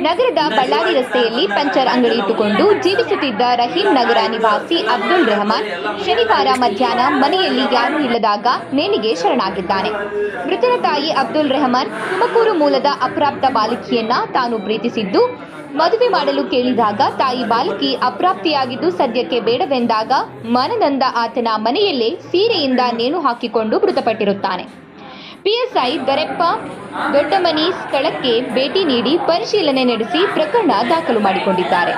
ನಗರದ ಬಳ್ಳಾರಿ ರಸ್ತೆಯಲ್ಲಿ ಪಂಚರ್ ಅಂಗಡಿ ಇಟ್ಟುಕೊಂಡು ಜೀವಿಸುತ್ತಿದ್ದ ರಹೀಂ ನಗರ ನಿವಾಸಿ ಅಬ್ದುಲ್ ರೆಹಮಾನ್ ಶನಿವಾರ ಮಧ್ಯಾಹ್ನ ಮನೆಯಲ್ಲಿ ಯಾರೂ ಇಲ್ಲದಾಗ ನೇಣಿಗೆ ಶರಣಾಗಿದ್ದಾನೆ. ಮೃತನ ತಾಯಿ ಅಬ್ದುಲ್ ರೆಹಮಾನ್ ತುಮಕೂರು ಮೂಲದ ಅಪ್ರಾಪ್ತ ಬಾಲಕಿಯನ್ನ ತಾನು ಪ್ರೀತಿಸಿದ್ದು ಮದುವೆ ಮಾಡಲು ಕೇಳಿದಾಗ ತಾಯಿ ಬಾಲಕಿ ಅಪ್ರಾಪ್ತಿಯಾಗಿದ್ದು ಸದ್ಯಕ್ಕೆ ಬೇಡವೆಂದಾಗ ಮನನೊಂದ ಆತನ ಮನೆಯಲ್ಲೇ ಸೀರೆಯಿಂದ ನೇಣು ಹಾಕಿಕೊಂಡು ಮೃತಪಟ್ಟಿರುತ್ತಾನೆ. ಪಿಎಸ್ಐ ದೊರೆಪ್ಪ ದೊಡ್ಡಮನಿ ಸ್ಥಳಕ್ಕೆ ಭೇಟಿ ನೀಡಿ ಪರಿಶೀಲನೆ ನಡೆಸಿ ಪ್ರಕರಣ ದಾಖಲು ಮಾಡಿಕೊಂಡಿದ್ದಾರೆ.